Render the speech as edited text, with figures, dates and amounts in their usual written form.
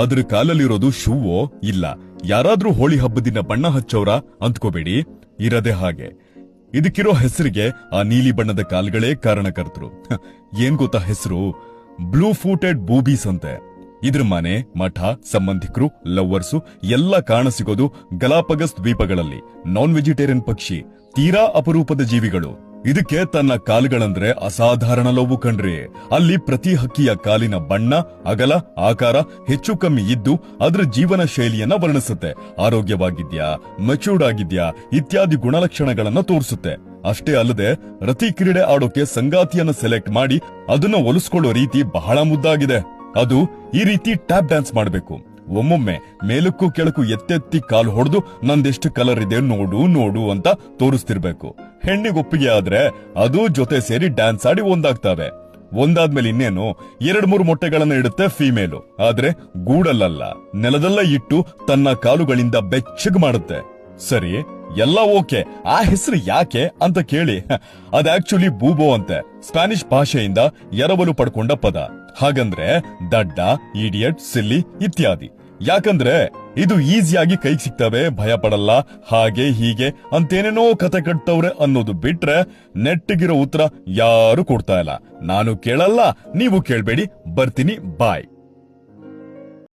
ಅದ್ರ ಕಾಲಲ್ಲಿರೋದು ಶೂವೋ ಇಲ್ಲ ಯಾರಾದ್ರೂ ಹೋಳಿ ಹಬ್ಬದಿನ ಬಣ್ಣ ಹಚ್ಚೋರ ಅಂದ್ಕೋಬೇಡಿ, ಇರದೆ ಹಾಗೆ. ಇದಕ್ಕಿರೋ ಹೆಸರಿಗೆ ಆ ನೀಲಿ ಬಣ್ಣದ ಕಾಲ್ಗಳೇ ಕಾರಣಕರ್ತರು. ಏನ್ ಗೊತ್ತಾ ಹೆಸರು? ಬ್ಲೂ ಫೂಟೆಡ್ ಬೂಬೀಸ್ ಅಂತೆ. ಇದ್ರ ಮನೆ, ಮಠ, ಸಂಬಂಧಿಕರು, ಲವ್ವರ್ಸು ಎಲ್ಲ ಕಾಣಸಿಗೋದು ಗಲಾಪಗಸ್ ದ್ವೀಪಗಳಲ್ಲಿ. ನಾನ್ ವೆಜಿಟೇರಿಯನ್ ಪಕ್ಷಿ, ತೀರಾ ಅಪರೂಪದ ಜೀವಿಗಳು. ಇದಕ್ಕೆ ತನ್ನ ಕಾಲುಗಳಂದ್ರೆ ಅಸಾಧಾರಣ ಲವ್ವು ಕಣ್ರಿ. ಅಲ್ಲಿ ಪ್ರತಿ ಹಕ್ಕಿಯ ಕಾಲಿನ ಬಣ್ಣ, ಅಗಲ, ಆಕಾರ ಹೆಚ್ಚು ಕಮ್ಮಿ ಇದ್ದು ಅದ್ರ ಜೀವನ ಶೈಲಿಯನ್ನ ವರ್ಣಿಸುತ್ತೆ. ಆರೋಗ್ಯವಾಗಿದ್ಯಾ, ಮೆಚೂರ್ಡ್ ಆಗಿದ್ಯಾ ಇತ್ಯಾದಿ ಗುಣಲಕ್ಷಣಗಳನ್ನ ತೋರಿಸುತ್ತೆ. ಅಷ್ಟೇ ಅಲ್ಲದೆ ರತಿ ಕ್ರೀಡೆ ಆಡೋಕೆ ಸಂಗಾತಿಯನ್ನ ಸೆಲೆಕ್ಟ್ ಮಾಡಿ ಅದನ್ನ ಒಲಿಸ್ಕೊಳ್ಳೋ ರೀತಿ ಬಹಳ ಮುದ್ದಾಗಿದೆ. ಅದು ಈ ರೀತಿ ಟ್ಯಾಪ್ ಡ್ಯಾನ್ಸ್ ಮಾಡ್ಬೇಕು. ಒಮ್ಮೊಮ್ಮೆ ಮೇಲಕ್ಕೂ ಕೆಳಕ್ಕೂ ಎತ್ತೆತ್ತಿ ಕಾಲು ಹೊಡೆದು ನಂದೆಷ್ಟು ಕಲರ್ ಇದೆ ನೋಡು ನೋಡು ಅಂತ ತೋರಿಸ್ತಿರ್ಬೇಕು. ಹೆಣ್ಣಿಗೊಪ್ಪಿಗೆ ಆದ್ರೆ ಅದು ಜೊತೆ ಸೇರಿ ಡ್ಯಾನ್ಸ್ ಆಡಿ ಒಂದಾಗ್ತವೆ. ಒಂದಾದ್ಮೇಲೆ ಇನ್ನೇನು 2-3 ಮೊಟ್ಟೆಗಳನ್ನ ಇಡುತ್ತೆ ಫೀಮೇಲು. ಆದ್ರೆ ಗೂಡಲ್ಲ, ನೆಲದಲ್ಲ ಇಟ್ಟು ತನ್ನ ಕಾಲುಗಳಿಂದ ಬೆಚ್ಚಗ್ ಮಾಡುತ್ತೆ. ಸರಿ, ಎಲ್ಲ ಓಕೆ, ಆ ಹೆಸರು ಯಾಕೆ ಅಂತ ಕೇಳಿ, ಅದ್ ಆಕ್ಚುಲಿ ಬೂಬೋ ಅಂತೆ. ಸ್ಪ್ಯಾನಿಷ್ ಭಾಷೆಯಿಂದ ಎರವಲು ಪಡ್ಕೊಂಡ ಪದ. ಹಾಗಂದ್ರೆ ದಡ್ಡ, ಇಡಿಯಟ್, ಸಿಲ್ಲಿ ಇತ್ಯಾದಿ. ಯಾಕಂದ್ರೆ ಇದು ಈಸಿಯಾಗಿ ಕೈಗೆ ಸಿಗ್ತವೆ, ಭಯ ಪಡಲ್ಲ, ಹಾಗೆ ಹೀಗೆ ಅಂತೇನೇನೋ ಕತೆ ಕಟ್ತವ್ರೆ ಅನ್ನೋದು ಬಿಟ್ರೆ ನೆಟ್ಟಿಗಿರೋ ಉತ್ತರ ಯಾರು ಕೊಡ್ತಾ ಇಲ್ಲ. ನಾನು ಕೇಳಲ್ಲ, ನೀವು ಕೇಳ್ಬೇಡಿ. ಬರ್ತೀನಿ, ಬಾಯ್.